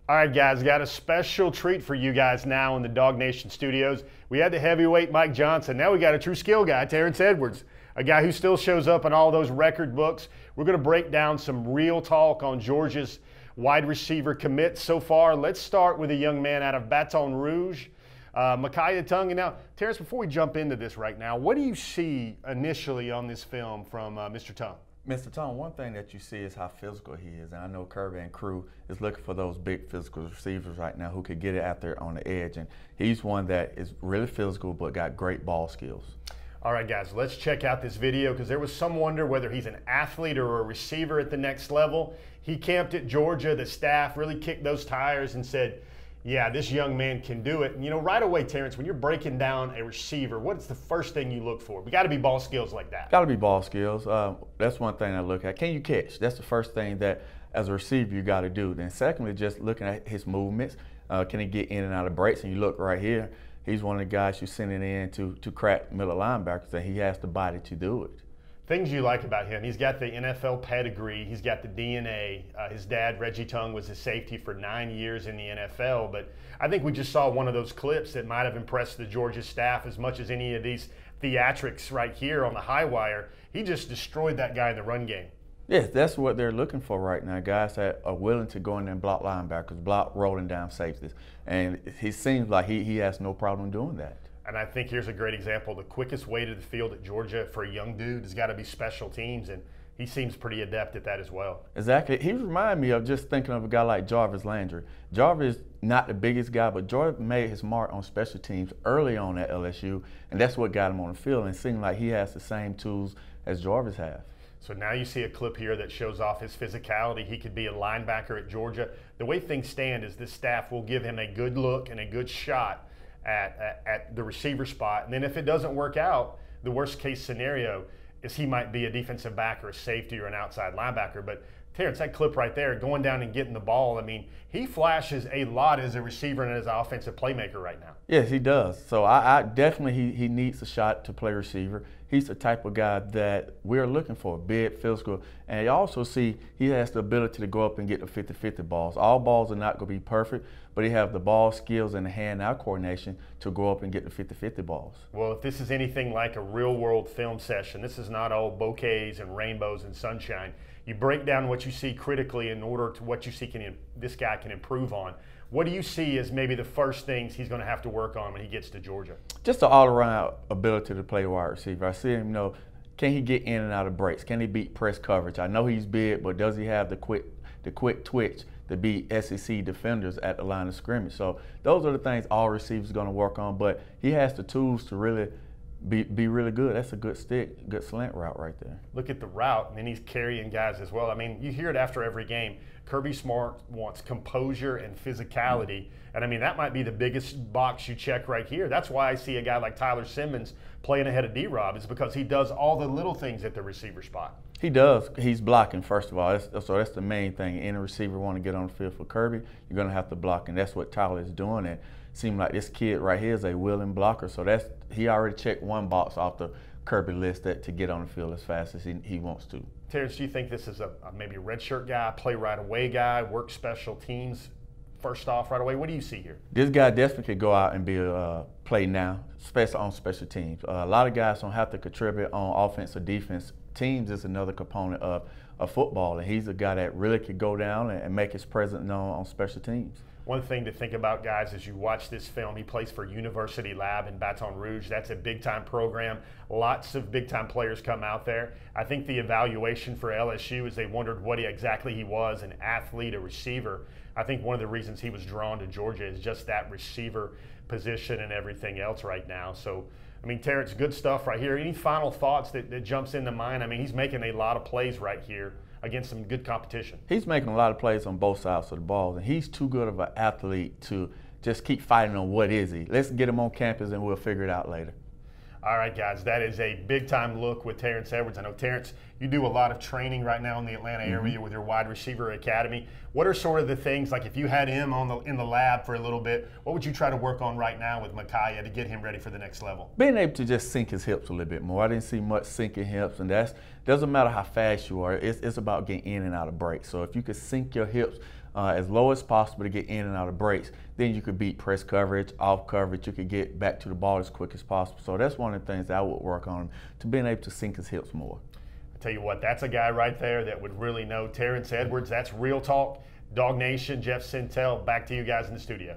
All right, guys, got a special treat for you guys now in the Dog Nation studios. We had the heavyweight Mike Johnson. Now we got a true skill guy, Terrence Edwards, a guy who still shows up in all those record books. We're going to break down some real talk on Georgia's wide receiver commits so far. Let's start with a young man out of Baton Rouge, Makiya Tongue. And now, Terrence, before we jump into this right now, what do you see initially on this film from Mr. Tongue? Mr. Tongue, one thing that you see is how physical he is. And I know Kirby and crew is looking for those big physical receivers right now who could get it out there on the edge. And he's one that is really physical but got great ball skills. All right, guys, let's check out this video because there was some wonder whether he's an athlete or a receiver at the next level. He camped at Georgia. The staff really kicked those tires and said, yeah, this young man can do it. And, you know, right away, Terrence, when you're breaking down a receiver, what's the first thing you look for? We got to be ball skills like that. Got to be ball skills. That's one thing I look at. Can you catch? That's the first thing that, as a receiver, you got to do. Then secondly, just looking at his movements. Can he get in and out of breaks? And you look right here, he's one of the guys you're sending in to crack middle linebackers, and he has the body to do it. Things you like about him, he's got the NFL pedigree, he's got the DNA. His dad, Reggie Tongue, was a safety for 9 years in the NFL, but I think we just saw one of those clips that might have impressed the Georgia staff as much as any of these theatrics right here on the high wire. He just destroyed that guy in the run game. Yes, that's what they're looking for right now, guys that are willing to go in there and block linebackers, block rolling down safeties, and he seems like he has no problem doing that. And I think here's a great example. The quickest way to the field at Georgia for a young dude has got to be special teams, and he seems pretty adept at that as well. Exactly. He reminded me of just thinking of a guy like Jarvis Landry. Jarvis not the biggest guy, but Jarvis made his mark on special teams early on at LSU, and that's what got him on the field, and it seemed like he has the same tools as Jarvis has. So now you see a clip here that shows off his physicality. He could be a linebacker at Georgia. The way things stand is this staff will give him a good look and a good shot at the receiver spot. And then if it doesn't work out, the worst case scenario is he might be a defensive back or a safety or an outside linebacker. But Terrence, that clip right there, going down and getting the ball, I mean, he flashes a lot as a receiver and as an offensive playmaker right now. Yes, he does. So I definitely, he needs a shot to play receiver. He's the type of guy that we're looking for, big, physical. And you also see he has the ability to go up and get the 50-50 balls. All balls are not going to be perfect, but he has the ball skills and the hand-eye coordination to go up and get the 50-50 balls. Well, if this is anything like a real-world film session, this is not all bouquets and rainbows and sunshine. You break down what you see critically in order to what you see this guy can improve on. What do you see as maybe the first things he's going to have to work on when he gets to Georgia? Just an all-around ability to play wide receiver. I see him, can he get in and out of breaks? Can he beat press coverage? I know he's big, but does he have the quick twitch to beat SEC defenders at the line of scrimmage? So those are the things all receivers are going to work on, but he has the tools to really be really good. That's a good stick, good slant route right there. Look at the route, and then he's carrying guys as well. I mean, you hear it after every game. Kirby Smart wants composure and physicality, and I mean, that might be the biggest box you check right here. That's why I see a guy like Tyler Simmons playing ahead of D-Rob, is because he does all the little things at the receiver spot. He does. He's blocking, first of all. So that's the main thing. Any receiver want to get on the field for Kirby, you're going to have to block, and that's what Tyler is doing. And it seems like this kid right here is a willing blocker. So he already checked one box off the Kirby list to get on the field as fast as he wants to. Terrence, do you think this is maybe a redshirt guy, play right away guy, work special teams first off right away? What do you see here? This guy definitely could go out and be a play now, especially on special teams. A lot of guys don't have to contribute on offense or defense. Teams is another component of football, and he's a guy that really could go down and make his presence known on special teams. One thing to think about, guys, as you watch this film, he plays for University Lab in Baton Rouge. That's a big-time program. Lots of big-time players come out there. I think the evaluation for LSU is they wondered what exactly he was, an athlete, a receiver. I think one of the reasons he was drawn to Georgia is just that receiver position and everything else right now. So, I mean, Terrence, good stuff right here. Any final thoughts that jumps into mind? I mean, he's making a lot of plays right here against some good competition. He's making a lot of plays on both sides of the ball, and he's too good of an athlete to just keep fighting on what is he. Let's get him on campus and we'll figure it out later. All right, guys, that is a big-time look with Terrence Edwards. I know, Terrence, you do a lot of training right now in the Atlanta area with your wide receiver academy. What are sort of the things, like if you had him in the lab for a little bit, what would you try to work on right now with Makiya to get him ready for the next level? Being able to just sink his hips a little bit more. I didn't see much sinking hips, and that doesn't matter how fast you are. It's about getting in and out of breaks. So if you could sink your hips as low as possible to get in and out of breaks. Then you could beat press coverage, off coverage. You could get back to the ball as quick as possible. So that's one of the things that I would work on, to being able to sink his hips more. I tell you what, that's a guy right there that would really know. Terrence Edwards, that's Real Talk. Dog Nation, Jeff Sintel, back to you guys in the studio.